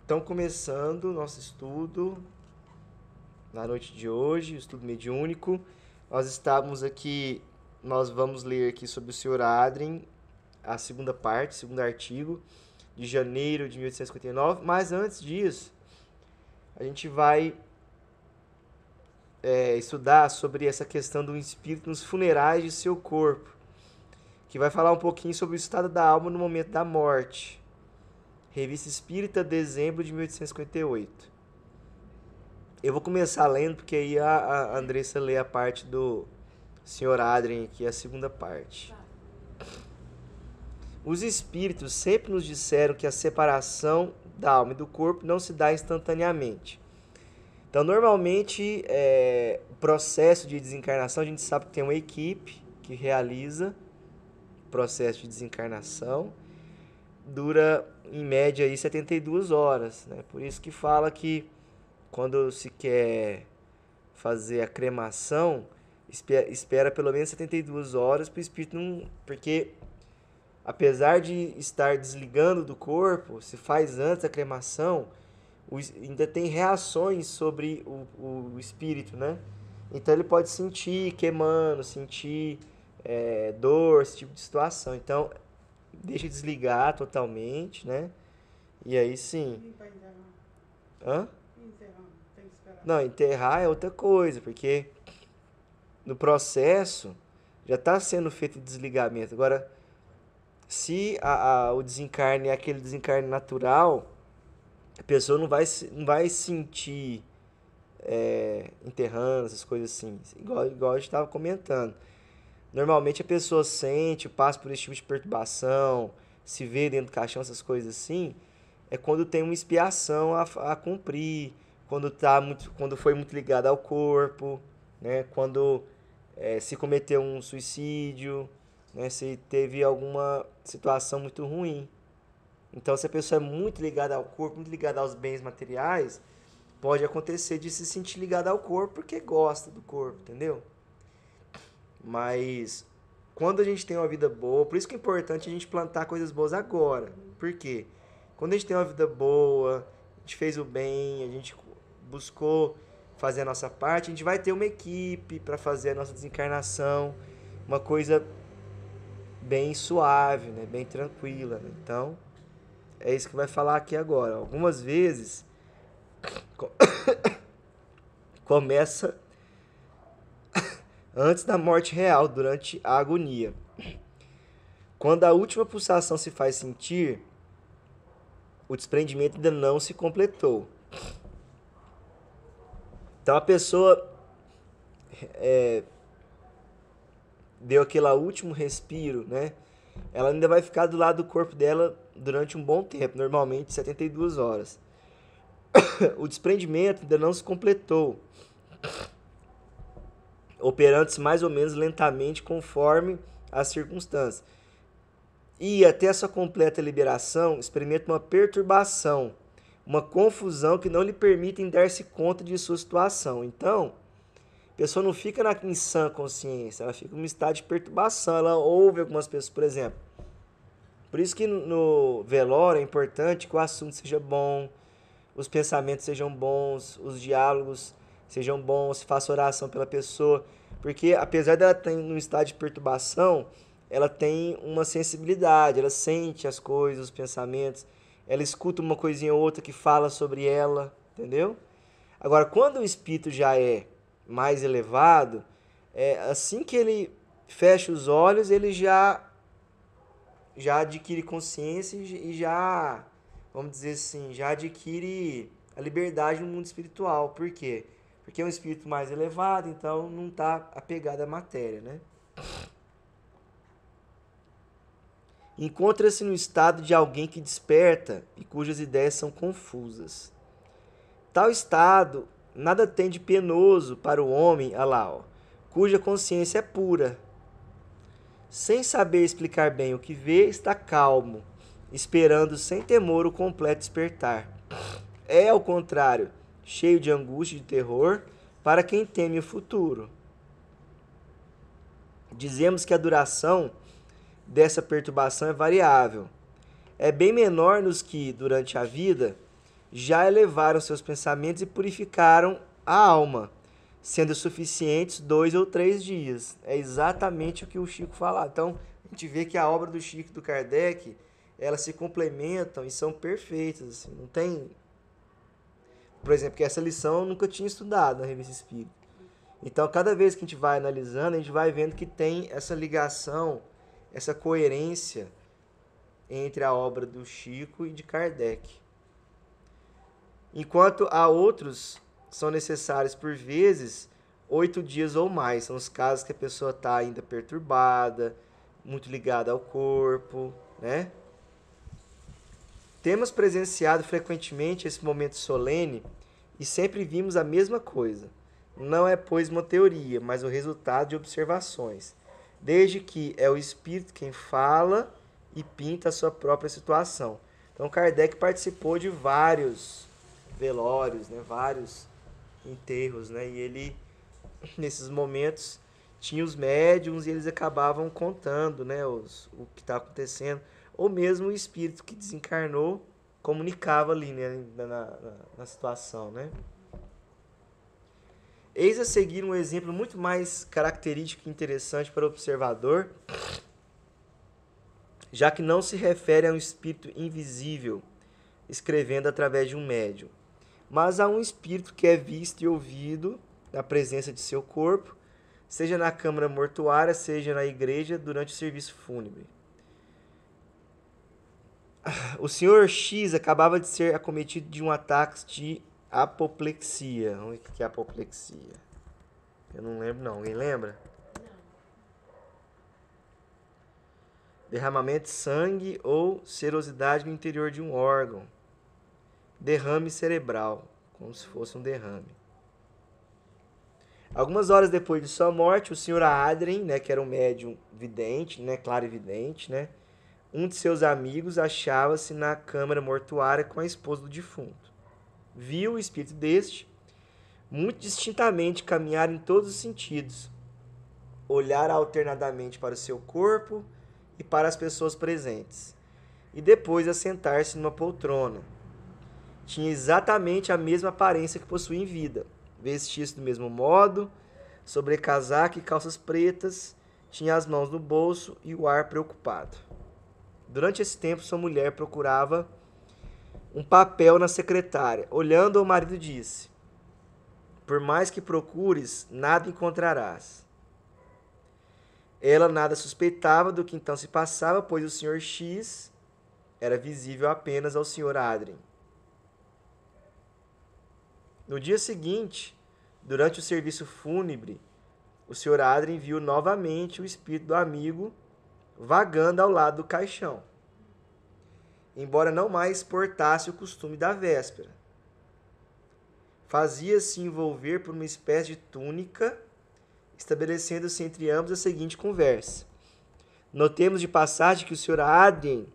Então, começando o nosso estudo na noite de hoje, o estudo mediúnico. Nós vamos ler aqui sobre o Sr. Adrien, a segunda parte, segundo artigo, de janeiro de 1859. Mas antes disso, a gente vai estudar sobre essa questão do espírito nos funerais de seu corpo, que vai falar um pouquinho sobre o estado da alma no momento da morte. Revista Espírita, dezembro de 1858. Eu vou começar lendo, porque aí a Andressa lê a parte do Sr. Adrien, aqui, a segunda parte. Os espíritos sempre nos disseram que a separação da alma e do corpo não se dá instantaneamente. Então, normalmente, o processo de desencarnação, a gente sabe que tem uma equipe que realiza o processo de desencarnação, dura, em média, aí, 72 horas. Né? Por isso que fala que quando se quer fazer a cremação, espera pelo menos 72 horas para o espírito não... Porque, apesar de estar desligando do corpo, se faz antes da cremação, ainda tem reações sobre o espírito, né? Então ele pode sentir queimando, sentir dor, esse tipo de situação. Então, deixa desligar totalmente, né? E aí sim. Hã? Não, enterrar é outra coisa, porque no processo já está sendo feito o desligamento. Agora, se o desencarne é aquele desencarne natural, a pessoa não vai sentir enterrando, essas coisas assim, igual a gente estava comentando. Normalmente a pessoa sente, passa por esse tipo de perturbação, se vê dentro do caixão, essas coisas assim, é quando tem uma expiação a cumprir, quando foi muito ligado ao corpo, né? Quando se cometeu um suicídio, né? Se teve alguma situação muito ruim. Então, se a pessoa é muito ligada ao corpo, muito ligada aos bens materiais, pode acontecer de se sentir ligada ao corpo porque gosta do corpo, entendeu? Mas quando a gente tem uma vida boa, por isso que é importante a gente plantar coisas boas agora. Por quê? Quando a gente tem uma vida boa, a gente fez o bem, a gente buscou fazer a nossa parte, a gente vai ter uma equipe para fazer a nossa desencarnação, uma coisa bem suave, né? Bem tranquila. Né? Então, é isso que vai falar aqui agora. Algumas vezes começa antes da morte real, durante a agonia. Quando a última pulsação se faz sentir, o desprendimento ainda não se completou. Então a pessoa deu aquele último respiro, né? Ela ainda vai ficar do lado do corpo dela durante um bom tempo, normalmente 72 horas. O desprendimento ainda não se completou, operando-se mais ou menos lentamente conforme as circunstâncias. E até essa completa liberação, experimenta uma perturbação, uma confusão que não lhe permitem dar-se conta de sua situação. Então, a pessoa não fica em sã consciência, ela fica em um estado de perturbação, ela ouve algumas pessoas, por exemplo. Por isso que no velório é importante que o assunto seja bom, os pensamentos sejam bons, os diálogos sejam bons, se faça oração pela pessoa, porque apesar dela estar em um estado de perturbação, ela tem uma sensibilidade, ela sente as coisas, os pensamentos, ela escuta uma coisinha ou outra que fala sobre ela, entendeu? Agora, quando o espírito já é mais elevado, assim que ele fecha os olhos, ele já adquire consciência e já, vamos dizer assim, já adquire a liberdade no mundo espiritual. Por quê? Porque é um espírito mais elevado, então não está apegado à matéria, né? Encontra-se no estado de alguém que desperta e cujas ideias são confusas. Tal estado nada tem de penoso para o homem, cuja consciência é pura. Sem saber explicar bem o que vê, está calmo, esperando sem temor o completo despertar. É, ao contrário, cheio de angústia e de terror para quem teme o futuro. Dizemos que a duração dessa perturbação é variável. É bem menor nos que, durante a vida, já elevaram seus pensamentos e purificaram a alma, sendo suficientes 2 ou 3 dias. É exatamente o que o Chico fala. Então, a gente vê que a obra do Chico e do Kardec, elas se complementam e são perfeitas. Assim, não tem... Por exemplo, que essa lição eu nunca tinha estudado na Revista Espírita. Então, cada vez que a gente vai analisando, a gente vai vendo que tem essa ligação, essa coerência entre a obra do Chico e de Kardec. Enquanto a outros são necessários, por vezes, 8 dias ou mais. São os casos que a pessoa está ainda perturbada, muito ligada ao corpo, né? Temos presenciado frequentemente esse momento solene e sempre vimos a mesma coisa. Não é, pois, uma teoria, mas o resultado de observações, desde que é o espírito quem fala e pinta a sua própria situação. Então, Kardec participou de vários velórios, né, vários enterros, né, e ele, nesses momentos, tinha os médiums e eles acabavam contando, né, o que está acontecendo, ou mesmo o espírito que desencarnou comunicava ali, né, na situação, né. Eis a seguir um exemplo muito mais característico e interessante para o observador, já que não se refere a um espírito invisível escrevendo através de um médium, mas a um espírito que é visto e ouvido na presença de seu corpo, seja na câmara mortuária, seja na igreja, durante o serviço fúnebre. O senhor X acabava de ser acometido de um ataque de apoplexia. Vamos ver o que é apoplexia. Eu não lembro não. Alguém lembra? Derramamento de sangue ou serosidade no interior de um órgão. Derrame cerebral, como se fosse um derrame. Algumas horas depois de sua morte, o senhor Adrien, né, que era um médium vidente, né, clarividente, né, um de seus amigos achava-se na câmara mortuária com a esposa do defunto. Viu o espírito deste, muito distintamente, caminhar em todos os sentidos, olhar alternadamente para o seu corpo e para as pessoas presentes, e depois assentar-se numa poltrona. Tinha exatamente a mesma aparência que possuía em vida. Vestia-se do mesmo modo, sobrecasaco e calças pretas, tinha as mãos no bolso e o ar preocupado. Durante esse tempo, sua mulher procurava um papel na secretária. Olhando, o marido disse: por mais que procures, nada encontrarás. Ela nada suspeitava do que então se passava, pois o Sr. X era visível apenas ao Sr. Adrien. No dia seguinte, durante o serviço fúnebre, o Sr. Adrien viu novamente o espírito do amigo vagando ao lado do caixão, embora não mais portasse o costume da véspera. Fazia-se envolver por uma espécie de túnica, estabelecendo-se entre ambos a seguinte conversa. Notemos de passagem que o Sr. Adrien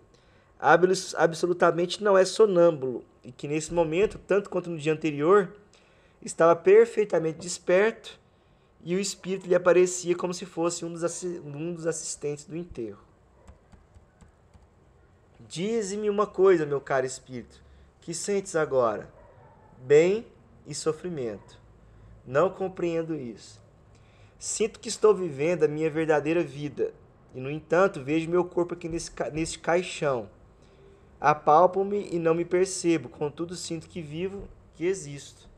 absolutamente não é sonâmbulo e que nesse momento, tanto quanto no dia anterior, estava perfeitamente desperto e o espírito lhe aparecia como se fosse um dos assistentes do enterro. Dize-me uma coisa, meu caro espírito, que sentes agora? Bem e sofrimento. Não compreendo isso. Sinto que estou vivendo a minha verdadeira vida e, no entanto, vejo meu corpo aqui neste caixão. Apalpo-me e não me percebo, contudo sinto que vivo, que existo.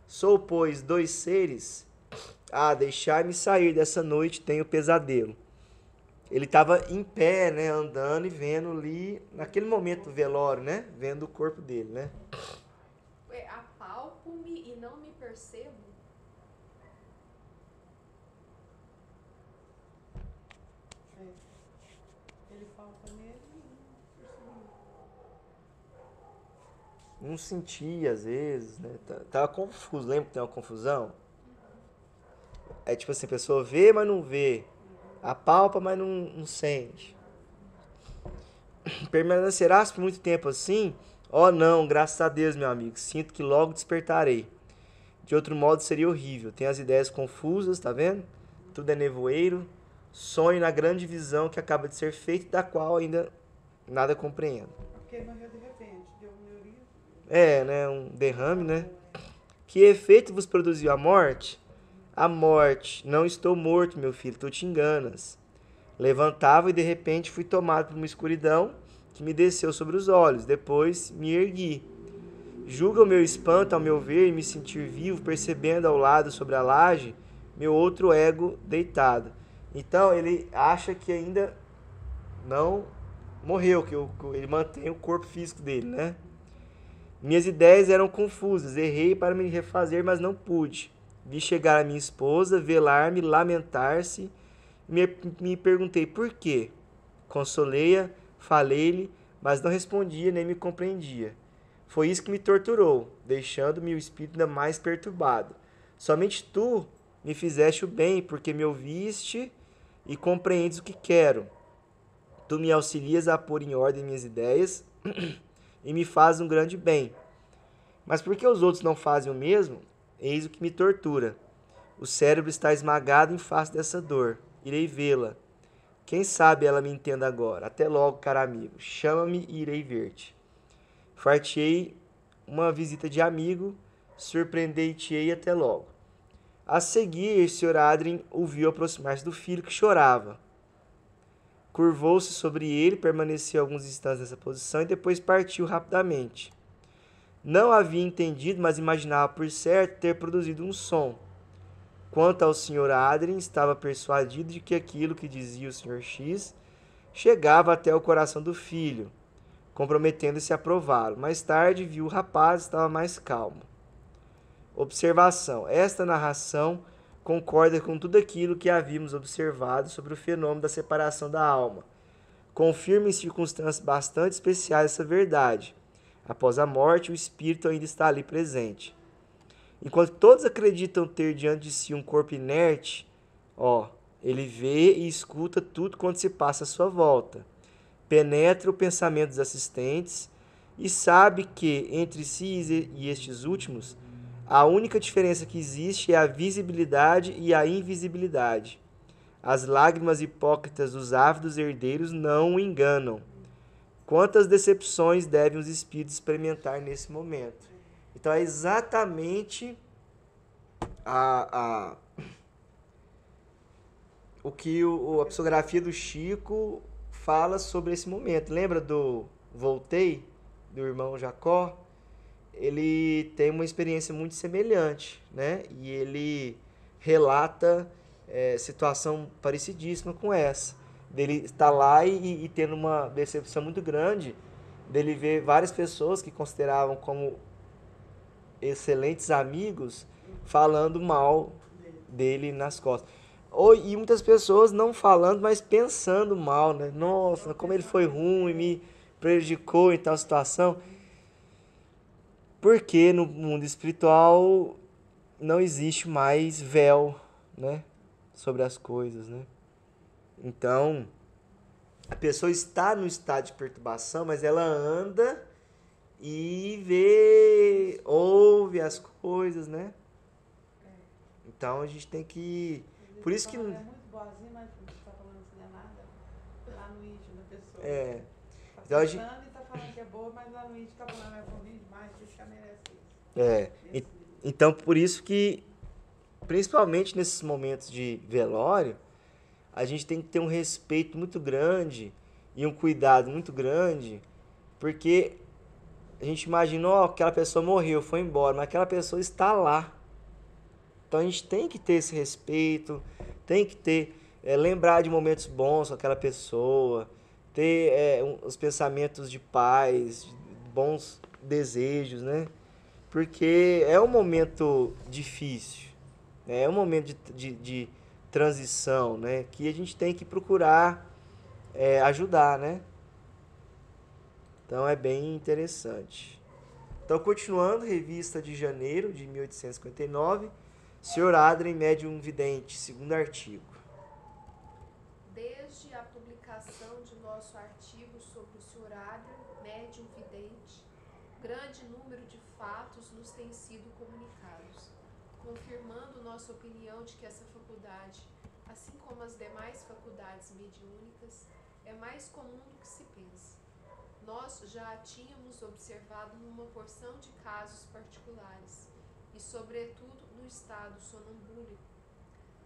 Sou, pois, dois seres. Deixar-me sair dessa noite, tenho pesadelo. Ele estava em pé, né, andando e vendo ali, naquele momento do velório, né, vendo o corpo dele, né. Apalpo-me e não me percebo? Ele falta nele e Não sentia, às vezes, né, tava confuso, lembra que tem uma confusão? É tipo assim, a pessoa vê, mas não vê. Apalpa, mas não sente. Permanecerás por muito tempo assim? Oh não, graças a Deus, meu amigo. Sinto que logo despertarei. De outro modo seria horrível. Tem as ideias confusas, tá vendo? Tudo é nevoeiro. Sonho na grande visão que acaba de ser feita, da qual ainda nada compreendo. porque morreu de repente, deu um neurismo. né? Um derrame, né? Que efeito vos produziu a morte? A morte. Não estou morto, meu filho, tu te enganas. Levantava e de repente fui tomado por uma escuridão que me desceu sobre os olhos. Depois me ergui. Julga o meu espanto ao meu ver e me sentir vivo, percebendo ao lado sobre a laje meu outro ego deitado. Então ele acha que ainda não morreu, que ele mantém o corpo físico dele, né? Minhas ideias eram confusas, errei para me refazer, mas não pude. Vi chegar a minha esposa, velar-me, lamentar-se, me perguntei por quê. Consolei-a, falei-lhe, mas não respondia nem me compreendia. Foi isso que me torturou, deixando-me o espírito ainda mais perturbado. Somente tu me fizeste o bem, porque me ouviste e compreendes o que quero. Tu me auxilias a pôr em ordem minhas ideias e me fazes um grande bem. Mas por que os outros não fazem o mesmo? Eis o que me tortura. O cérebro está esmagado em face dessa dor. Irei vê-la. Quem sabe ela me entenda agora. Até logo, caro amigo. Chama-me e irei ver-te. Fartei uma visita de amigo, surpreendei-te-ei até logo. A seguir, Sr. Adrien o viu aproximar-se do filho que chorava. Curvou-se sobre ele, permaneceu alguns instantes nessa posição e depois partiu rapidamente. Não havia entendido, mas imaginava por certo ter produzido um som. Quanto ao Sr. Adrien, estava persuadido de que aquilo que dizia o Sr. X chegava até o coração do filho, comprometendo-se a prová-lo. Mais tarde, viu o rapaz estava mais calmo. Observação. Esta narração concorda com tudo aquilo que havíamos observado sobre o fenômeno da separação da alma. Confirma em circunstâncias bastante especiais essa verdade. Após a morte, o espírito ainda está ali presente. Enquanto todos acreditam ter diante de si um corpo inerte, ele vê e escuta tudo quanto se passa à sua volta. Penetra o pensamento dos assistentes e sabe que, entre si e estes últimos, a única diferença que existe é a visibilidade e a invisibilidade. As lágrimas hipócritas dos ávidos herdeiros não o enganam. Quantas decepções devem os espíritos experimentar nesse momento? Então é exatamente o que a psicografia do Chico fala sobre esse momento. Lembra do Voltei, do irmão Jacó? Ele tem uma experiência muito semelhante, né? E ele relata situação parecidíssima com essa. Dele estar lá e tendo uma decepção muito grande, dele ver várias pessoas que consideravam como excelentes amigos falando mal dele nas costas. E muitas pessoas não falando, mas pensando mal, né? Nossa, como ele foi ruim, me prejudicou em tal situação. Porque no mundo espiritual não existe mais véu, né, sobre as coisas, né? Então, a pessoa está no estado de perturbação, mas ela anda e vê, ouve as coisas, né? Então a gente tem que... Por isso que... É muito boazinha, mas não está falando assim, não é nada. Lá no íntimo da pessoa. Tá Então, pensando e tá falando que é boa, mas lá no íntimo tá falando, é bonito demais, isso já merece isso. Então por isso que, principalmente nesses momentos de velório, a gente tem que ter um respeito muito grande e um cuidado muito grande, porque a gente imagina, aquela pessoa morreu, foi embora, mas aquela pessoa está lá. Então a gente tem que ter esse respeito, tem que ter, lembrar de momentos bons com aquela pessoa, ter os pensamentos de paz, de bons desejos, né? Porque é um momento difícil, né? É um momento de transição, né? Que a gente tem que procurar ajudar, né? Então é bem interessante. Então, continuando, revista de janeiro de 1859, Sr. Adrien, médium vidente, segundo artigo. Desde a publicação de nosso artigo sobre o Sr. Adrien, médium vidente, grande número de fatos nos têm sido comunicados, confirmando nossa opinião de que essa faculdade, assim como as demais faculdades mediúnicas, é mais comum do que se pensa. nós já a tínhamos observado numa porção de casos particulares, e sobretudo no estado sonambúlico.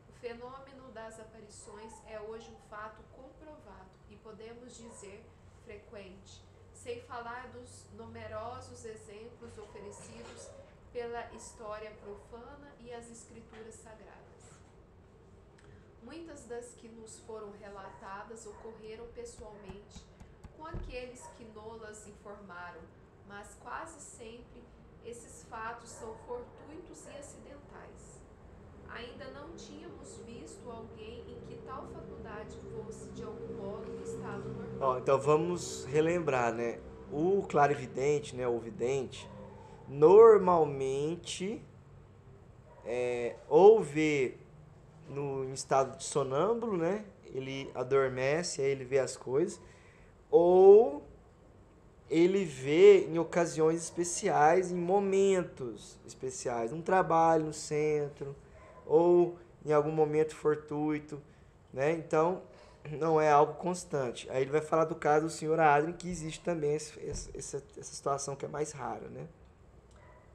O fenômeno das aparições é hoje um fato comprovado e podemos dizer frequente, sem falar dos numerosos exemplos oferecidos pela história profana e as escrituras sagradas. Muitas das que nos foram relatadas ocorreram pessoalmente com aqueles que nolas informaram, mas quase sempre esses fatos são fortuitos e acidentais. Ainda não tínhamos visto alguém em que tal faculdade fosse de algum modo estado normal. Então vamos relembrar, né? O clarividente, né, o vidente, normalmente ou vê no estado de sonâmbulo, né? Ele adormece, aí ele vê as coisas, ou ele vê em ocasiões especiais, em momentos especiais, um trabalho no centro, ou em algum momento fortuito, né? Então, não é algo constante. Aí ele vai falar do caso do Sr. Adrien, que existe também essa situação que é mais rara, né?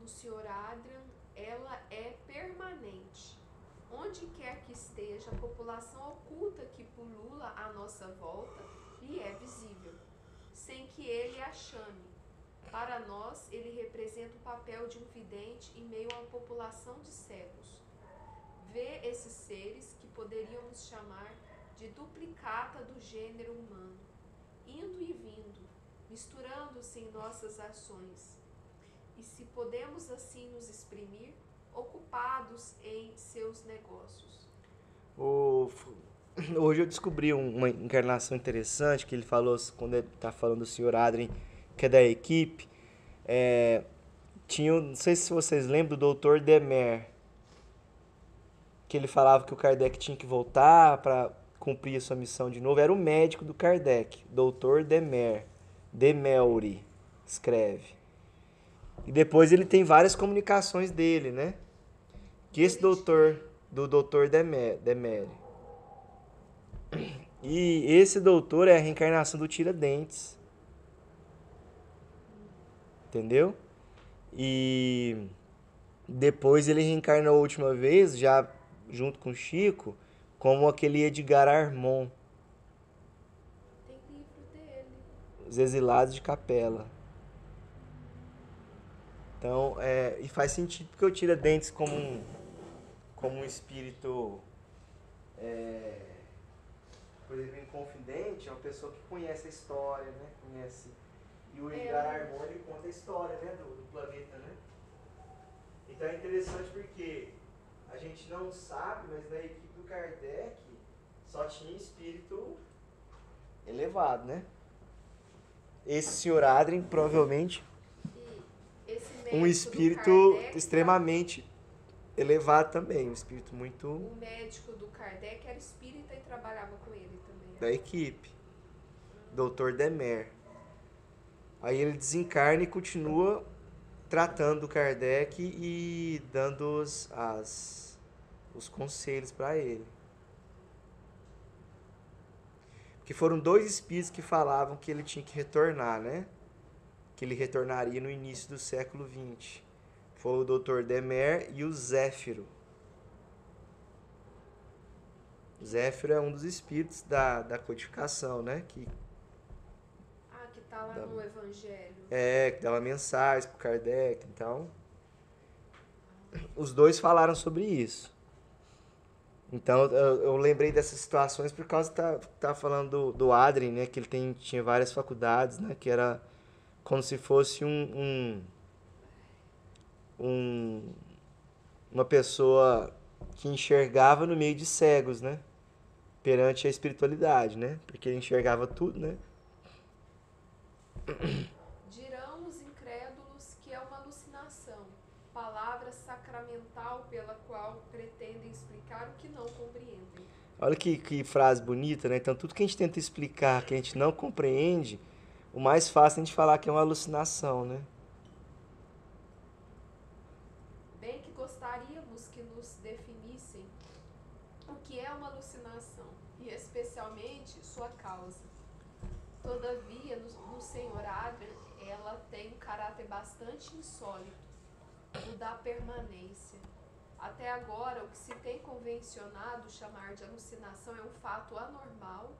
No Sr. Adrien, ela é permanente. Onde quer que esteja, a população oculta que pulula à nossa volta lhe é visível, sem que ele a chame. Para nós, ele representa o papel de um vidente em meio a uma população de cegos. Vê esses seres que poderíamos chamar de duplicata do gênero humano, indo e vindo, misturando-se em nossas ações. E se podemos assim nos exprimir, ocupados em seus negócios. Hoje eu descobri uma encarnação interessante que ele falou, quando ele está falando do Sr. Adrien, que é da equipe. Não sei se vocês lembram do Dr. Demer, que ele falava que o Kardec tinha que voltar para cumprir a sua missão de novo. Era o médico do Kardec, Dr. Demer, Demelry, escreve. E depois ele tem várias comunicações dele, né? Que esse doutor, do Dr. Demer. E esse doutor é a reencarnação do Tiradentes. Entendeu? E depois ele reencarnou a última vez, já junto com o Chico, como aquele Edgar Armon. Tem livro dele. Os Exilados de Capela. Então, e faz sentido porque o Tiradentes como um espírito, por exemplo, inconfidente, é uma pessoa que conhece a história, né? Conhece. E o Edgar Armon, ele conta a história, né? do planeta, né? Então é interessante porque a gente não sabe, mas na equipe do Kardec só tinha espírito elevado, né? Esse Sr. Adrien, provavelmente, um espírito Kardec, extremamente elevado também, um espírito muito... O médico do Kardec era espírita e trabalhava com ele também. Da equipe, Dr. Demer. Aí ele desencarna e continua tratando o Kardec e dando os conselhos para ele. Porque foram 2 espíritos que falavam que ele tinha que retornar, né? Que ele retornaria no início do século XX. Foi o Dr. Demer e o Zéfiro. O Zéfiro é um dos espíritos da codificação, né? Que tá lá no Evangelho. Que dava mensagens pro Kardec, então. Os 2 falaram sobre isso. Então eu lembrei dessas situações por causa que tá falando do Adrien, né? Que ele tinha várias faculdades, né? Que era como se fosse uma pessoa que enxergava no meio de cegos, né? Perante a espiritualidade, né? Porque ele enxergava tudo, né? Dirão os incrédulos que é uma alucinação, palavra sacramental pela qual pretendem explicar o que não compreendem. Olha que frase bonita, né? Então, tudo que a gente tenta explicar que a gente não compreende, o mais fácil é a gente falar que é uma alucinação, né? Bem que gostaríamos que nos definissem o que é uma alucinação, e especialmente sua causa. Todavia, no Senhor Adrian, ela tem um caráter bastante insólito, o da permanência. Até agora, o que se tem convencionado chamar de alucinação é um fato anormal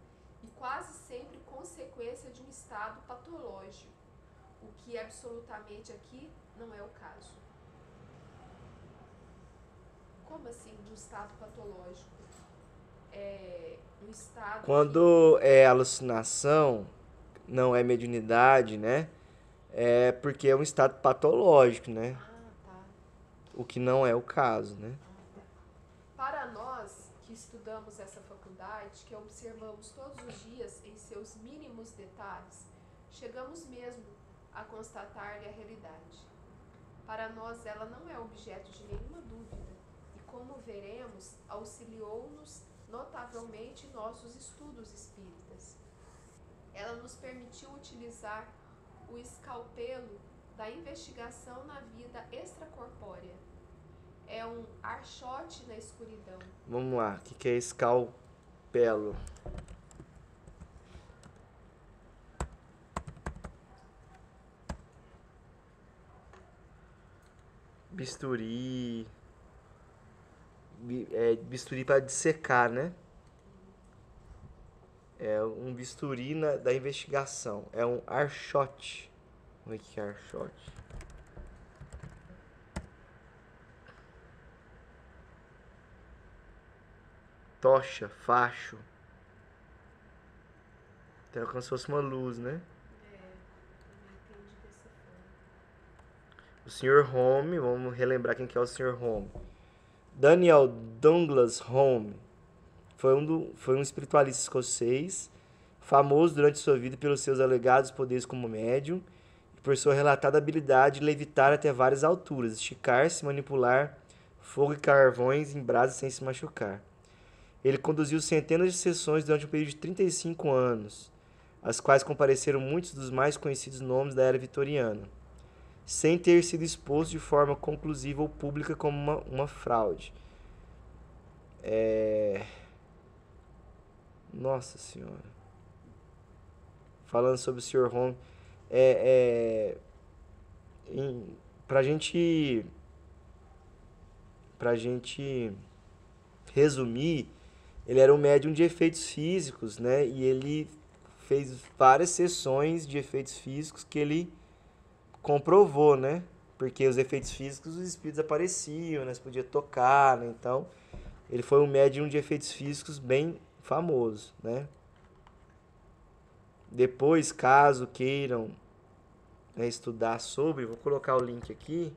e quase sempre consequência de um estado patológico, o que absolutamente aqui não é o caso. Como assim, de um estado patológico? É um estado Quando é alucinação, não é mediunidade, né? É porque é um estado patológico, né? tá. O que não é o caso, né? Para nós que estudamos essa faculdade, que observamos todos os dias em seus mínimos detalhes, chegamos mesmo a constatar-lhe a realidade. Para nós ela não é objeto de nenhuma dúvida e, como veremos, auxiliou-nos notavelmente em nossos estudos espíritas. Ela nos permitiu utilizar o escalpelo da investigação na vida extracorpórea. É um archote na escuridão. Vamos lá, o que é escalpelo? Bisturi. Bisturi para dissecar, né? É um bisturi da investigação. É um archote. Como é que é archote? Tocha, facho. Então é como se fosse uma luz, né? Eu entendi dessa forma. O Sr. Home, vamos relembrar quem que é o Sr. Home. Daniel Douglas Home foi um espiritualista escocês, famoso durante sua vida pelos seus alegados poderes como médium e por sua relatada habilidade de levitar até várias alturas, esticar-se, manipular fogo e carvões em brasas sem se machucar. Ele conduziu centenas de sessões durante um período de 35 anos, às quais compareceram muitos dos mais conhecidos nomes da era vitoriana, sem ter sido exposto de forma conclusiva ou pública como uma fraude. Nossa Senhora. Falando sobre o Sr. Home, pra gente resumir, ele era um médium de efeitos físicos, né? E ele fez várias sessões de efeitos físicos que ele comprovou, né? Porque os efeitos físicos, os espíritos apareciam, né? Você podia tocar, né? Então, ele foi um médium de efeitos físicos bem famoso, né? Depois, caso queiram, né, estudar sobre, vou colocar o link aqui.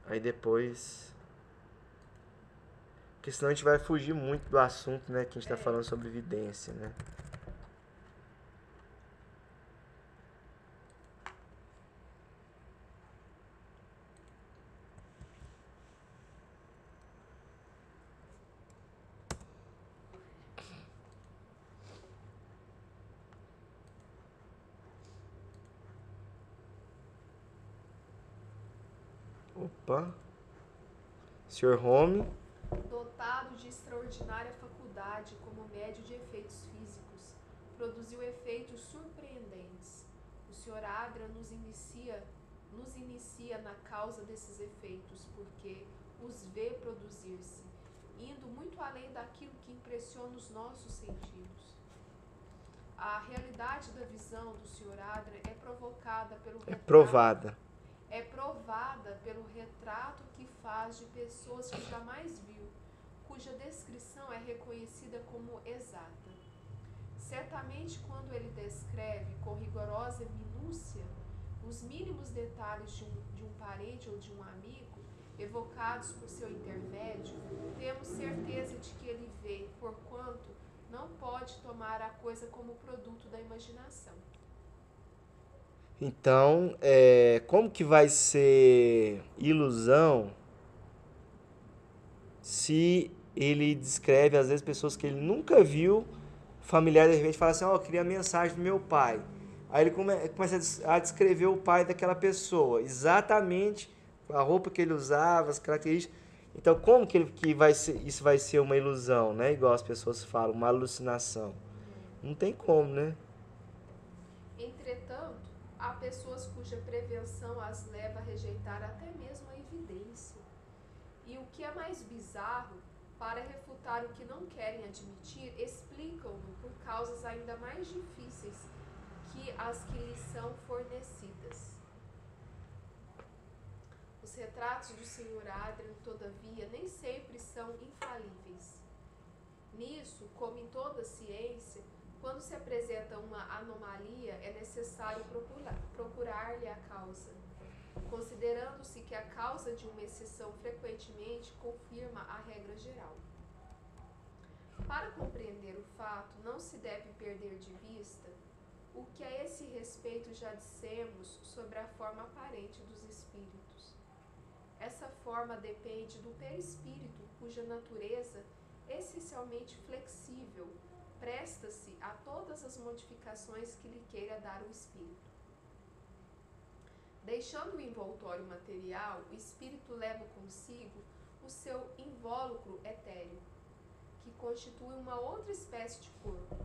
Aí depois... Porque senão a gente vai fugir muito do assunto, né? Que a gente tá falando sobre evidência, né? Opa. Sr. Home. Dotado de extraordinária faculdade como médio de efeitos físicos, produziu efeitos surpreendentes. O Sr. Adra nos inicia na causa desses efeitos, porque os vê produzir-se, indo muito além daquilo que impressiona os nossos sentidos. A realidade da visão do Sr. Adra é provocada pelo retrato. É provada pelo retrato que faz de pessoas que jamais viu, cuja descrição é reconhecida como exata. Certamente, quando ele descreve com rigorosa minúcia os mínimos detalhes de um parente ou de um amigo, evocados por seu intermédio, temos certeza de que ele vê, porquanto não pode tomar a coisa como produto da imaginação. Então, como que vai ser ilusão se ele descreve, às vezes, pessoas que ele nunca viu, familiar, de repente fala assim, eu queria a mensagem do meu pai. Aí ele começa a descrever o pai daquela pessoa, exatamente a roupa que ele usava, as características. Então, como que vai ser, isso vai ser uma ilusão, né? Igual as pessoas falam, uma alucinação. Não tem como, né? Entretanto, há pessoas cuja prevenção as leva a rejeitar até mesmo a evidência. E o que é mais bizarro, para refutar o que não querem admitir, explicam-no por causas ainda mais difíceis que as que lhes são fornecidas. Os retratos do Sr. Adrian, todavia, nem sempre são infalíveis. Nisso, como em toda ciência, quando se apresenta uma anomalia, é necessário procurar-lhe a causa, considerando-se que a causa de uma exceção frequentemente confirma a regra geral. Para compreender o fato, não se deve perder de vista o que a esse respeito já dissemos sobre a forma aparente dos espíritos. Essa forma depende do perispírito, cuja natureza, essencialmente flexível, presta-se a todas as modificações que lhe queira dar o espírito. Deixando o envoltório material, o espírito leva consigo o seu invólucro etéreo, que constitui uma outra espécie de corpo.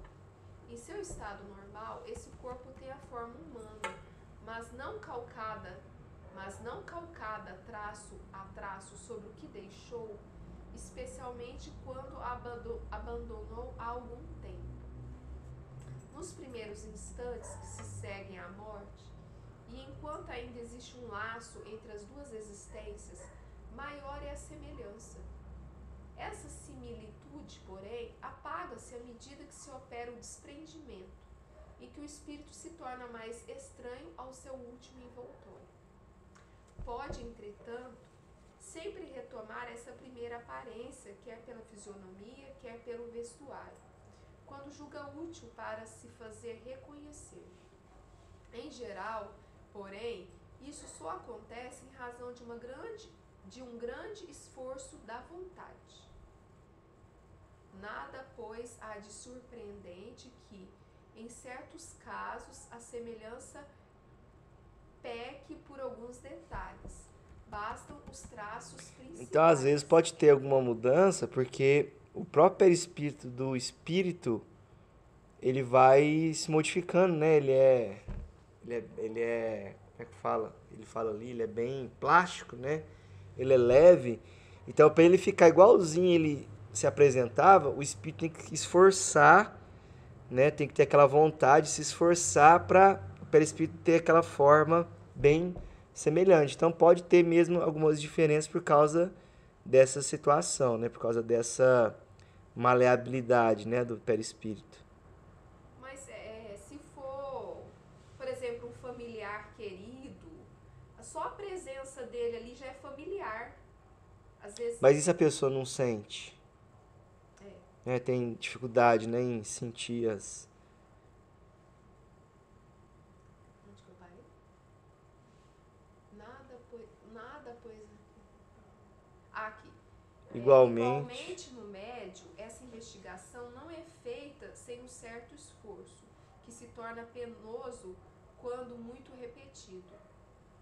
Em seu estado normal, esse corpo tem a forma humana, mas não calcada traço a traço sobre o que deixou, especialmente quando abandonou há algum tempo. Nos primeiros instantes que se seguem à morte, e enquanto ainda existe um laço entre as duas existências, maior é a semelhança. Essa similitude, porém, apaga-se à medida que se opera o desprendimento e que o espírito se torna mais estranho ao seu último envoltório. Pode, entretanto, sempre retomar essa primeira aparência, quer pela fisionomia, quer pelo vestuário, quando julga útil para se fazer reconhecer. Em geral, porém, isso só acontece em razão de um grande esforço da vontade. Nada, pois, há de surpreendente que, em certos casos, a semelhança peque por alguns detalhes. Bastam os traços principais. Então, às vezes, pode ter alguma mudança, porque o próprio perispírito do espírito, ele vai se modificando, né? Ele é, como é que fala? Ele fala ali, ele é bem plástico, né? Ele é leve. Então, para ele ficar igualzinho ele se apresentava, o espírito tem que esforçar, né? Tem que ter aquela vontade de se esforçar para o perispírito ter aquela forma bem semelhante. Então, pode ter mesmo algumas diferenças por causa dessa situação, né? Por causa dessa maleabilidade, né? Do perispírito. Mas se for, por exemplo, um familiar querido, só a presença dele ali já é familiar. Às vezes... Mas e se a pessoa não sente? Né? Tem dificuldade, né, em sentir as... Onde que eu parei? Nada, pois... Aqui. Igualmente, no médio, essa investigação não é feita sem um certo esforço, que se torna penoso quando muito repetido.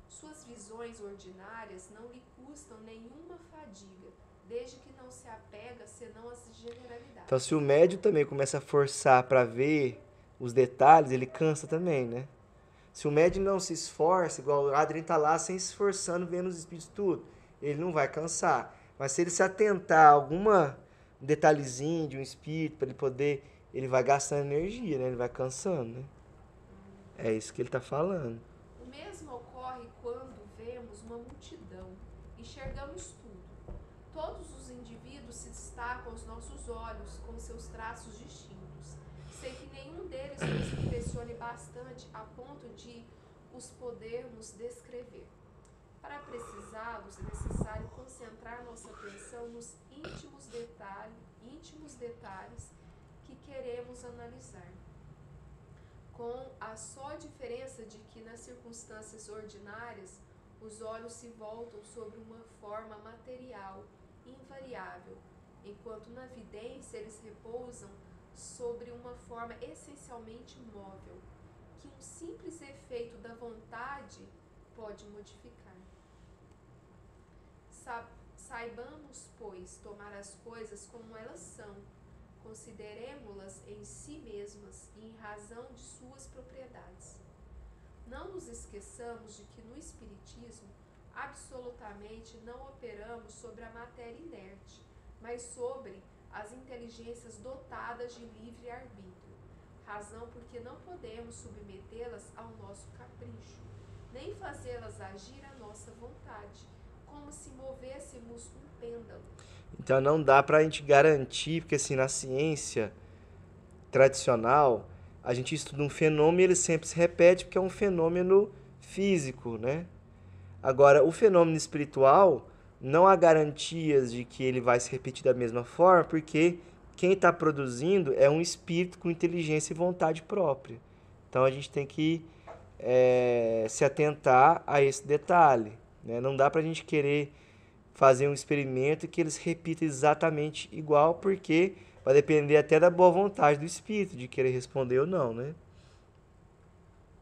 Suas visões ordinárias não lhe custam nenhuma fadiga, desde que não se apega senão às generalidades. Então, se o médium também começa a forçar para ver os detalhes, ele cansa também, né? Se o médium não se esforça, igual o Adrien tá lá sem se esforçando, vendo os espíritos tudo, ele não vai cansar. Mas se ele se atentar a alguma detalhezinho de um espírito, para ele poder, ele vai gastando energia, né? Ele vai cansando, né? É isso que ele tá falando. O mesmo ocorre quando vemos uma multidão, enxergamos tudo. Todos os indivíduos se destacam aos nossos olhos com seus traços distintos, sem que nenhum deles nos impressione bastante a ponto de os podermos descrever. Para precisá-los, é necessário concentrar nossa atenção nos íntimos detalhes que queremos analisar, com a só diferença de que nas circunstâncias ordinárias os olhos se voltam sobre uma forma material invariável, enquanto na vidência eles repousam sobre uma forma essencialmente móvel, que um simples efeito da vontade pode modificar. Saibamos, pois, tomar as coisas como elas são, consideremo-las em si mesmas e em razão de suas propriedades. Não nos esqueçamos de que no Espiritismo absolutamente não operamos sobre a matéria inerte, mas sobre as inteligências dotadas de livre arbítrio, razão porque não podemos submetê-las ao nosso capricho, nem fazê-las agir à nossa vontade, como se movêssemos um pêndulo. Então não dá para a gente garantir, porque assim, na ciência tradicional, a gente estuda um fenômeno e ele sempre se repete porque é um fenômeno físico, né? Agora, o fenômeno espiritual, não há garantias de que ele vai se repetir da mesma forma, porque quem está produzindo é um espírito com inteligência e vontade própria. Então a gente tem que se atentar a esse detalhe, né? Não dá para a gente querer fazer um experimento que eles repitam exatamente igual, porque vai depender até da boa vontade do espírito, de querer responder ou não, né?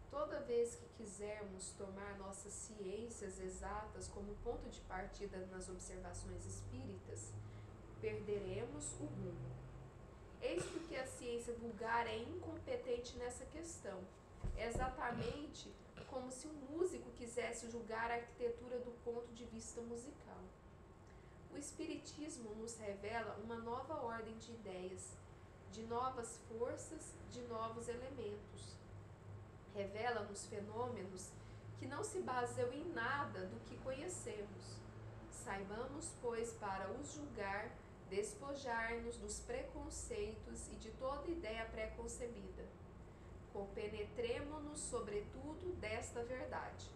Toda vez que quisermos tomar nossas ciências exatas como ponto de partida nas observações espíritas, perderemos o rumo. Eis porque a ciência vulgar é incompetente nessa questão. É exatamente como se um músico quisesse julgar a arquitetura do ponto de vista musical. O Espiritismo nos revela uma nova ordem de ideias, de novas forças, de novos elementos. Revela-nos fenômenos que não se baseiam em nada do que conhecemos. Saibamos, pois, para os julgar, despojar-nos dos preconceitos e de toda ideia pré-concebida. Compenetremo-nos, sobretudo, desta verdade.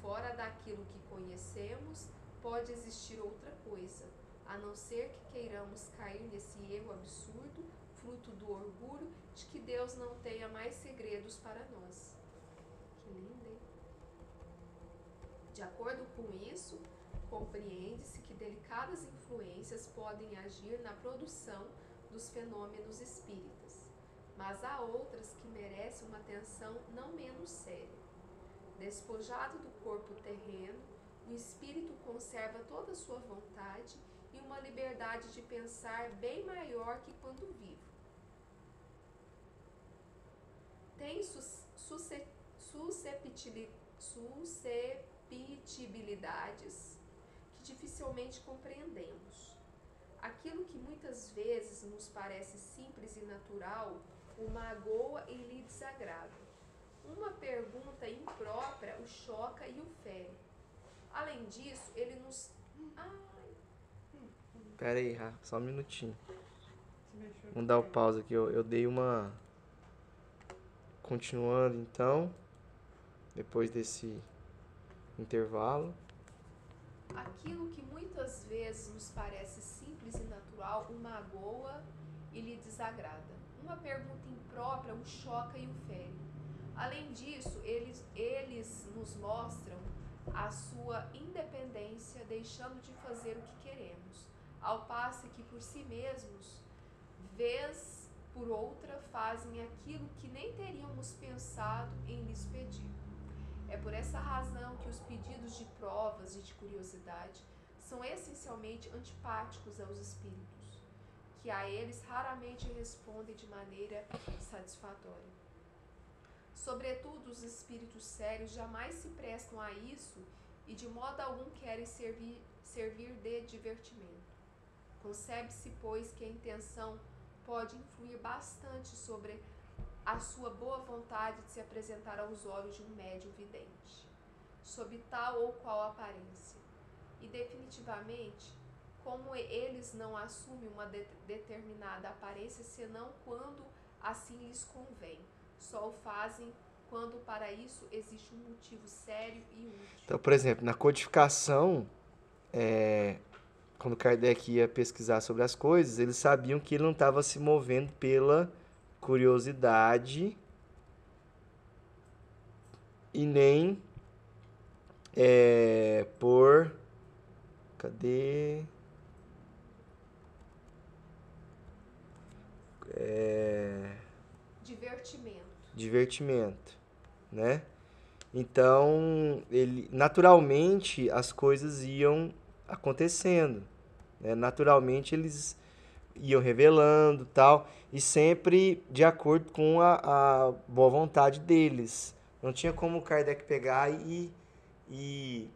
Fora daquilo que conhecemos, pode existir outra coisa, a não ser que queiramos cair nesse erro absurdo, fruto do orgulho de que Deus não tenha mais segredos para nós. Que lindo, hein? De acordo com isso, compreende-se que delicadas influências podem agir na produção dos fenômenos espíritas, mas há outras que merecem uma atenção não menos séria. Despojado do corpo terreno, o espírito conserva toda a sua vontade e uma liberdade de pensar bem maior que quando vivo. Tem susceptibilidades que dificilmente compreendemos. Aquilo que muitas vezes nos parece simples e natural o magoa e lhe desagrada. Uma pergunta imprópria o choca e o fere. Além disso, ele nos... Pera aí, Rafa, só um minutinho. Vamos dar o pause aqui. Eu dei uma... Continuando, então, depois desse intervalo. Aquilo que muitas vezes nos parece simples e natural o magoa e lhe desagrada. Uma pergunta imprópria o choca e o fere. Além disso, eles nos mostram a sua independência, deixando de fazer o que queremos, ao passo que por si mesmos, vez por outra, fazem aquilo que nem teríamos pensado em lhes pedir. É por essa razão que os pedidos de provas e de curiosidade são essencialmente antipáticos aos espíritos, que a eles raramente respondem de maneira satisfatória. Sobretudo, os espíritos sérios jamais se prestam a isso e de modo algum querem servir de divertimento. Concebe-se, pois, que a intenção pode influir bastante sobre a sua boa vontade de se apresentar aos olhos de um médium vidente, sob tal ou qual aparência. E, definitivamente, como eles não assumem uma determinada aparência senão quando assim lhes convém, só o fazem quando para isso existe um motivo sério e útil. Então, por exemplo, na codificação, quando Kardec ia pesquisar sobre as coisas, eles sabiam que ele não estava se movendo pela curiosidade e nem por... Cadê? Divertimento, né? Então, naturalmente, as coisas iam acontecendo. né? Naturalmente eles iam revelando tal, e sempre de acordo com a boa vontade deles. Não tinha como o Kardec pegar e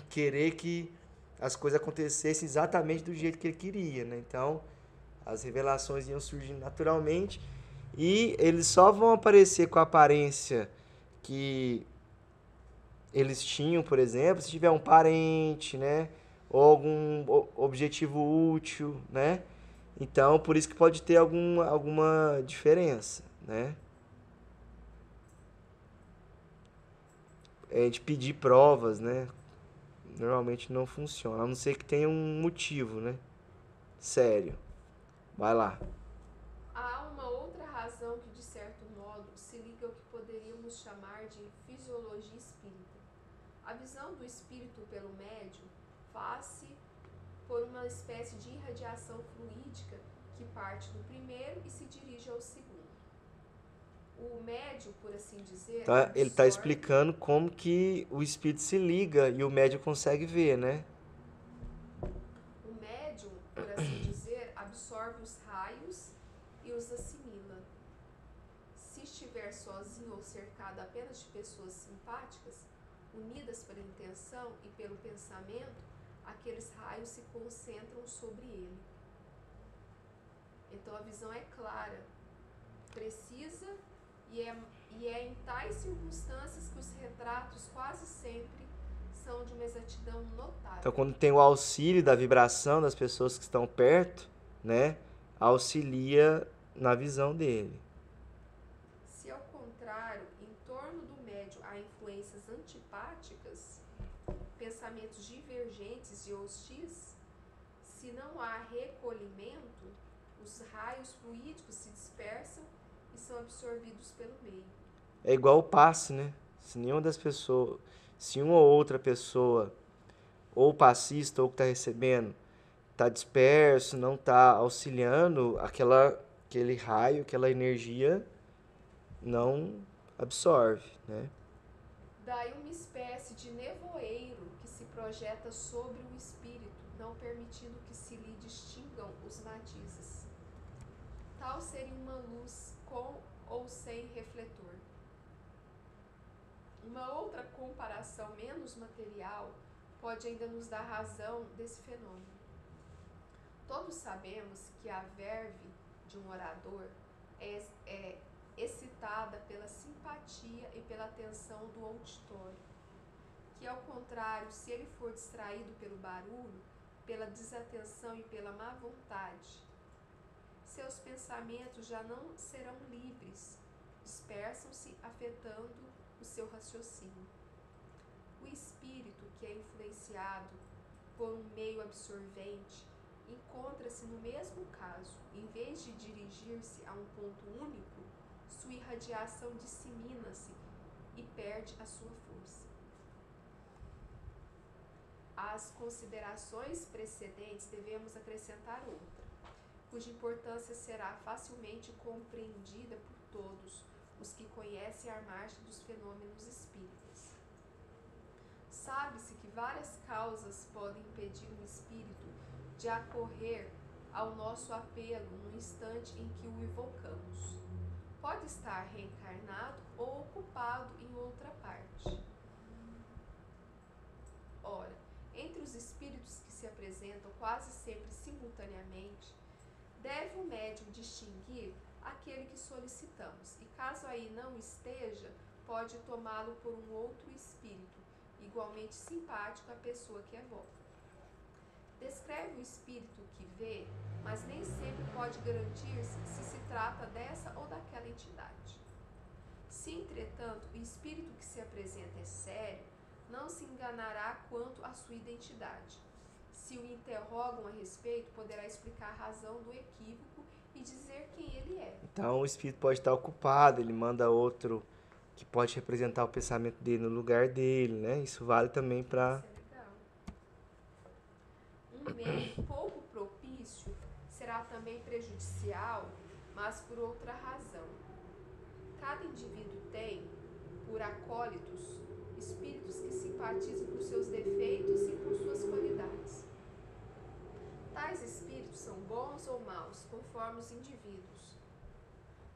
querer que as coisas acontecessem exatamente do jeito que ele queria, né? Então, as revelações iam surgindo naturalmente e eles só vão aparecer com a aparência que eles tinham, por exemplo, se tiver um parente, né? Ou algum objetivo útil, né? Então, por isso que pode ter alguma diferença, né? É de pedir provas, né? Normalmente não funciona, a não ser que tenha um motivo, né? Sério. Vai lá. Há uma outra razão que, de certo modo, se liga ao que poderíamos chamar de fisiologia espírita. A visão do espírito pelo médium faz-se por uma espécie de irradiação fluídica que parte do primeiro e se dirige ao segundo. O médium, por assim dizer, Tá? Ele está absorve. explicando como que o espírito se liga e o médium consegue ver, né? O médium, por assim dizer, absorve os raios e os assimila. Se estiver sozinho ou cercado apenas de pessoas simpáticas, unidas pela intenção e pelo pensamento, aqueles raios se concentram sobre ele. Então a visão é clara, precisa e é em tais circunstâncias que os retratos quase sempre são de uma exatidão notável. Então, quando tem o auxílio da vibração das pessoas que estão perto, né? Auxilia na visão dele. Se ao contrário, em torno do médium há influências antipáticas, pensamentos divergentes e hostis, se não há recolhimento, os raios fluídicos se dispersam e são absorvidos pelo meio. É igual o passe, né? Se nenhuma das pessoas, se uma ou outra pessoa, ou o passista ou que está recebendo, está disperso, não está auxiliando, aquele raio, aquela energia não absorve, né? Daí uma espécie de nevoeiro que se projeta sobre o espírito, não permitindo que se lhe distingam os matizes. Tal seria uma luz com ou sem refletor. Uma outra comparação menos material pode ainda nos dar razão desse fenômeno. Todos sabemos que a verve de um orador é excitada pela simpatia e pela atenção do auditório, que ao contrário, se ele for distraído pelo barulho, pela desatenção e pela má vontade, seus pensamentos já não serão livres, dispersam-se afetando o seu raciocínio. O espírito que é influenciado por um meio absorvente encontra-se no mesmo caso. Em vez de dirigir-se a um ponto único, sua irradiação dissemina-se e perde a sua força. Às considerações precedentes devemos acrescentar outra, cuja importância será facilmente compreendida por todos os que conhecem a margem dos fenômenos espíritas. Sabe-se que várias causas podem impedir um espírito de acorrer ao nosso apelo no instante em que o invocamos. Pode estar reencarnado ou ocupado em outra parte. Ora, entre os espíritos que se apresentam quase sempre simultaneamente, deve o médium distinguir aquele que solicitamos, e caso aí não esteja, pode tomá-lo por um outro espírito, igualmente simpático à pessoa que evoca. Descreve o espírito que vê, mas nem sempre pode garantir-se se trata dessa ou daquela entidade. Se, entretanto, o espírito que se apresenta é sério, não se enganará quanto à sua identidade. Se o interrogam a respeito, poderá explicar a razão do equívoco e dizer quem ele é. Então o espírito pode estar ocupado, ele manda outro que pode representar o pensamento dele no lugar dele, né? Isso vale também para... Isso é legal. Um meio pouco propício será também prejudicial, mas por outra razão. Cada indivíduo tem, por acólitos, espíritos que simpatizam com seus defeitos e com suas qualidades. tais espíritos são bons ou maus, conforme os indivíduos.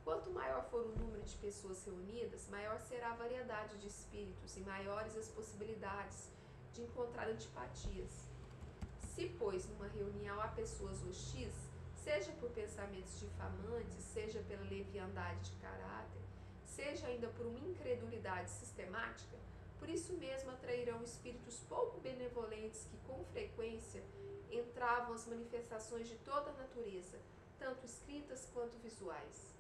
Quanto maior for o número de pessoas reunidas, maior será a variedade de espíritos e maiores as possibilidades de encontrar antipatias. Se, pois, numa reunião há pessoas hostis, seja por pensamentos difamantes, seja pela leviandade de caráter, seja ainda por uma incredulidade sistemática, por isso mesmo atrairão espíritos pouco benevolentes que, com frequência, entravam as manifestações de toda a natureza, tanto escritas quanto visuais.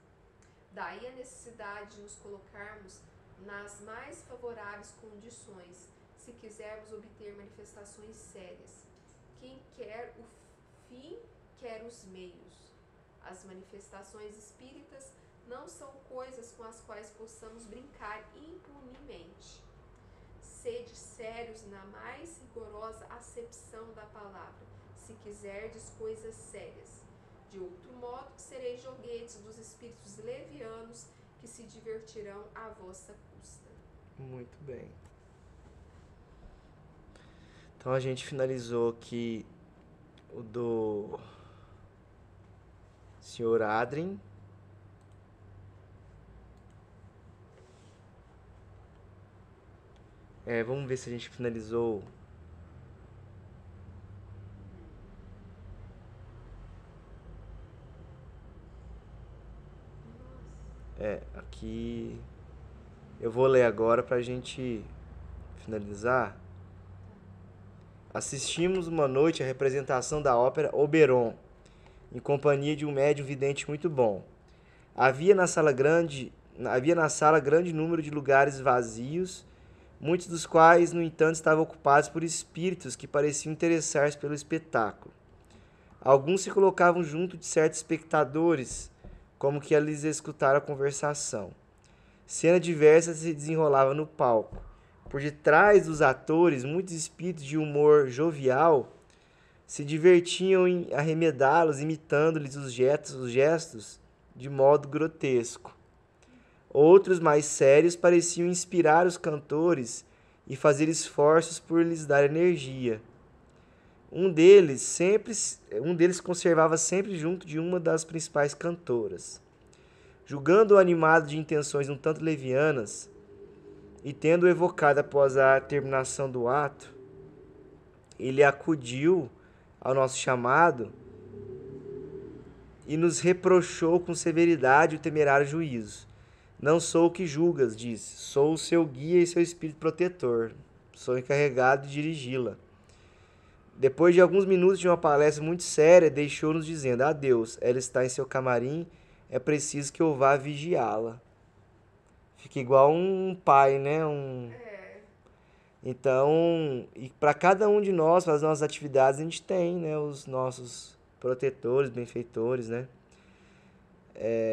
Daí a necessidade de nos colocarmos nas mais favoráveis condições, se quisermos obter manifestações sérias. Quem quer o fim, quer os meios. As manifestações espíritas não são coisas com as quais possamos brincar impunemente. Sede sérios na mais rigorosa acepção da palavra, se quiserdes coisas sérias. De outro modo, sereis joguetes dos espíritos levianos que se divertirão à vossa custa. Muito bem. Então a gente finalizou aqui o do Sr. Adrien. Vamos ver se a gente finalizou. Aqui eu vou ler agora para a gente finalizar. Assistimos uma noite à representação da ópera Oberon, em companhia de um médium vidente muito bom. Havia na sala grande número de lugares vazios, muitos dos quais, no entanto, estavam ocupados por espíritos que pareciam interessar-se pelo espetáculo. Alguns se colocavam junto de certos espectadores, como que eles escutaram a conversação. Cena diversa se desenrolava no palco. Por detrás dos atores, muitos espíritos de humor jovial se divertiam em arremedá-los, imitando-lhes os gestos de modo grotesco. Outros, mais sérios, pareciam inspirar os cantores e fazer esforços por lhes dar energia. Um deles conservava sempre junto de uma das principais cantoras. Julgando-o animado de intenções um tanto levianas, e tendo-o evocado após a terminação do ato, ele acudiu ao nosso chamado e nos reprochou com severidade o temerário juízo. Não sou o que julgas, disse, sou o seu guia e seu espírito protetor. Sou encarregado de dirigi-la. Depois de alguns minutos de uma palestra muito séria, deixou-nos dizendo, adeus, ela está em seu camarim, é preciso que eu vá vigiá-la. Fica igual um pai, né? Então, e para cada um de nós, para as nossas atividades, a gente tem, né, os nossos protetores, benfeitores, né?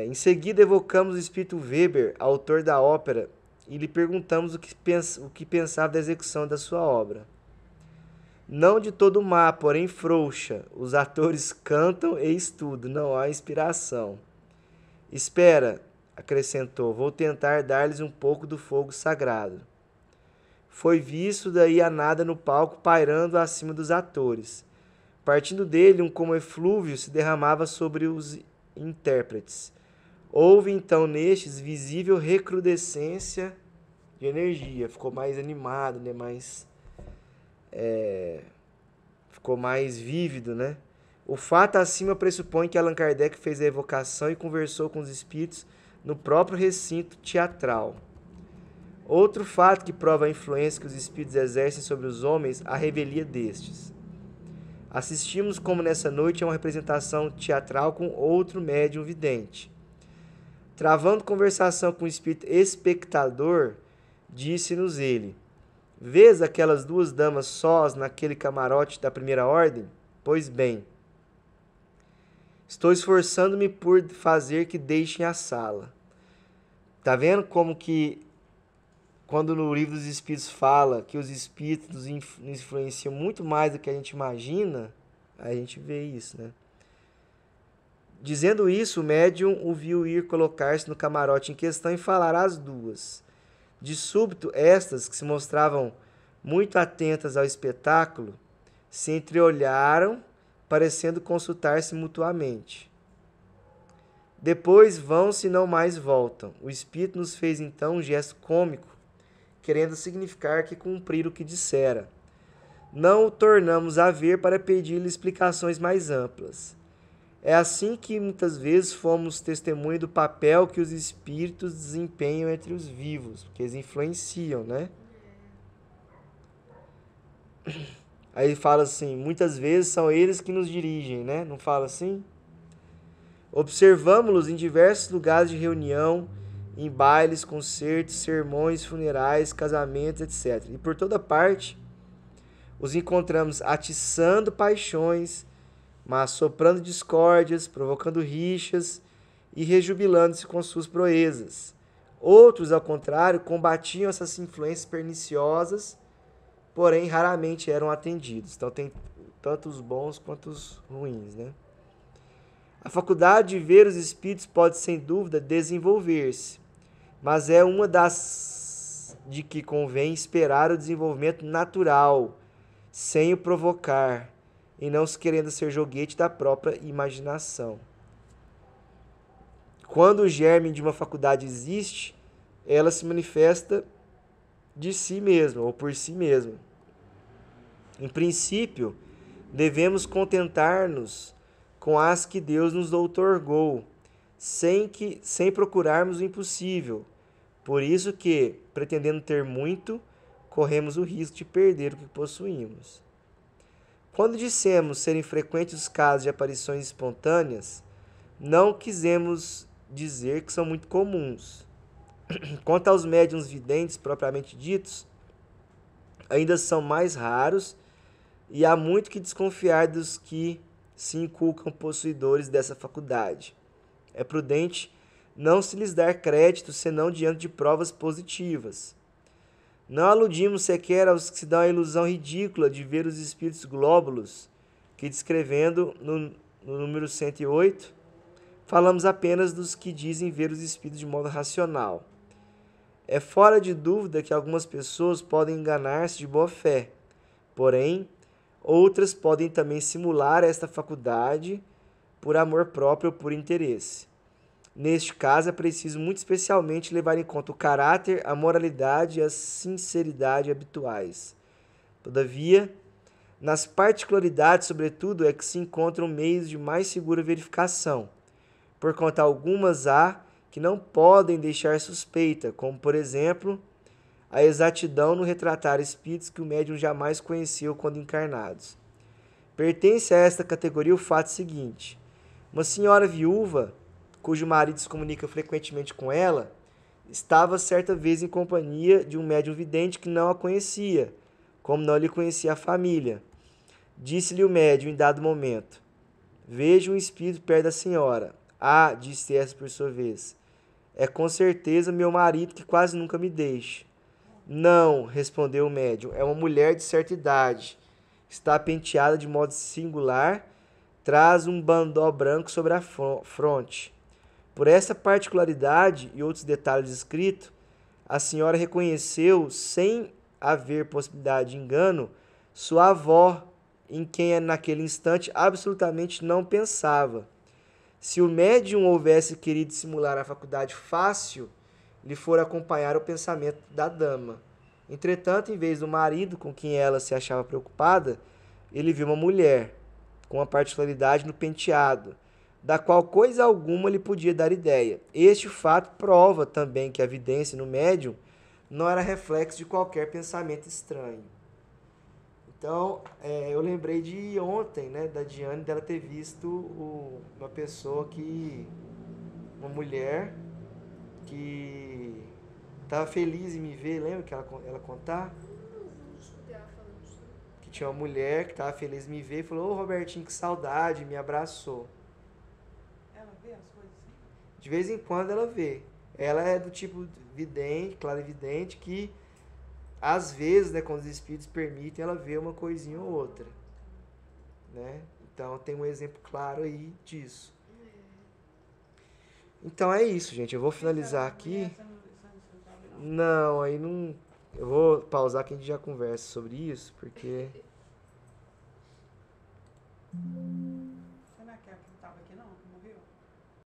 Em seguida, evocamos o espírito Weber, autor da ópera, e lhe perguntamos o que pensava da execução da sua obra. Não de todo má, porém frouxa. Os atores cantam e estudam, não há inspiração. Espera, acrescentou, vou tentar dar-lhes um pouco do fogo sagrado. Foi visto daí a nada no palco pairando acima dos atores. Partindo dele, como eflúvio se derramava sobre os intérpretes. Houve então nestes visível recrudescência de energia. Ficou mais animado, né? Ficou mais vívido, né? O fato acima pressupõe que Allan Kardec fez a evocação e conversou com os espíritos no próprio recinto teatral. Outro fato que prova a influência que os espíritos exercem sobre os homens, a revelia destes. Assistimos, como nessa noite, a uma representação teatral com outro médium vidente. Travando conversação com o espírito espectador, disse-nos ele, vês aquelas duas damas sós naquele camarote da primeira ordem? Pois bem, estou esforçando-me por fazer que deixem a sala. Tá vendo como que, quando no livro dos Espíritos fala que os Espíritos nos influenciam muito mais do que a gente imagina, a gente vê isso, né? Dizendo isso, o médium o viu ir colocar-se no camarote em questão e falar às duas. De súbito, estas, que se mostravam muito atentas ao espetáculo, se entreolharam parecendo consultar-se mutuamente. Depois vão-se e não mais voltam. O Espírito nos fez então um gesto cômico, querendo significar que cumpriram o que dissera. Não o tornamos a ver para pedir-lhe explicações mais amplas. É assim que muitas vezes fomos testemunha do papel que os espíritos desempenham entre os vivos, porque eles influenciam, né? Aí fala assim, muitas vezes são eles que nos dirigem, né? Não fala assim? Observamos-los em diversos lugares de reunião, em bailes, concertos, sermões, funerais, casamentos, etc. E por toda parte, os encontramos atiçando paixões, mas soprando discórdias, provocando rixas e rejubilando-se com suas proezas. Outros, ao contrário, combatiam essas influências perniciosas, porém raramente eram atendidos. Então tem tanto os bons quanto os ruins, né? A faculdade de ver os espíritos pode, sem dúvida, desenvolver-se, mas é uma das de que convém esperar o desenvolvimento natural, sem o provocar, e não se querendo ser joguete da própria imaginação. Quando o germe de uma faculdade existe, ela se manifesta de si mesma, ou por si mesma. Em princípio, devemos contentar-nos com as que Deus nos outorgou, sem procurarmos o impossível. Por isso que, pretendendo ter muito, corremos o risco de perder o que possuímos. Quando dissemos serem frequentes os casos de aparições espontâneas, não quisemos dizer que são muito comuns. Quanto aos médiuns videntes propriamente ditos, ainda são mais raros e há muito que desconfiar dos que se inculcam possuidores dessa faculdade. É prudente não se lhes dar crédito senão diante de provas positivas. Não aludimos sequer aos que se dão a ilusão ridícula de ver os espíritos glóbulos, que descrevendo no número 108, falamos apenas dos que dizem ver os espíritos de modo racional. É fora de dúvida que algumas pessoas podem enganar-se de boa fé, porém, outras podem também simular esta faculdade por amor próprio ou por interesse. Neste caso, é preciso muito especialmente levar em conta o caráter, a moralidade e a sinceridade habituais. Todavia, nas particularidades, sobretudo, é que se encontram meios de mais segura verificação. Porquanto algumas há que não podem deixar suspeita, como, por exemplo, a exatidão no retratar espíritos que o médium jamais conheceu quando encarnados. Pertence a esta categoria o fato seguinte: uma senhora viúva, cujo marido se comunica frequentemente com ela, estava certa vez em companhia de um médium vidente que não a conhecia, como não lhe conhecia a família. Disse-lhe o médium em dado momento: vejo um espírito perto da senhora. Ah, disse essa por sua vez, é com certeza meu marido que quase nunca me deixa. Não, respondeu o médium, é uma mulher de certa idade. Está penteada de modo singular, traz um bandó branco sobre a fronte. Por essa particularidade e outros detalhes escritos, a senhora reconheceu, sem haver possibilidade de engano, sua avó, em quem naquele instante absolutamente não pensava. Se o médium houvesse querido simular a faculdade fácil, lhe fora acompanhar o pensamento da dama. Entretanto, em vez do marido com quem ela se achava preocupada, ele viu uma mulher, com uma particularidade no penteado, da qual coisa alguma lhe podia dar ideia. Este fato prova também que a vidência no médium não era reflexo de qualquer pensamento estranho. Então, eu lembrei de ontem, né, da Diane, dela ter visto uma pessoa uma mulher que estava feliz em me ver, lembra que ela contar? Que tinha uma mulher que estava feliz em me ver e falou: ô Robertinho, que saudade, me abraçou. Ela vê as coisas assim? De vez em quando ela vê. Ela é do tipo vidente, clarividente, que às vezes, né, quando os espíritos permitem, ela vê uma coisinha ou outra, né? Então tem um exemplo claro aí disso. Então é isso, gente. Eu vou finalizar aqui. Não, aí não. Eu vou pausar que a gente já conversa sobre isso, porque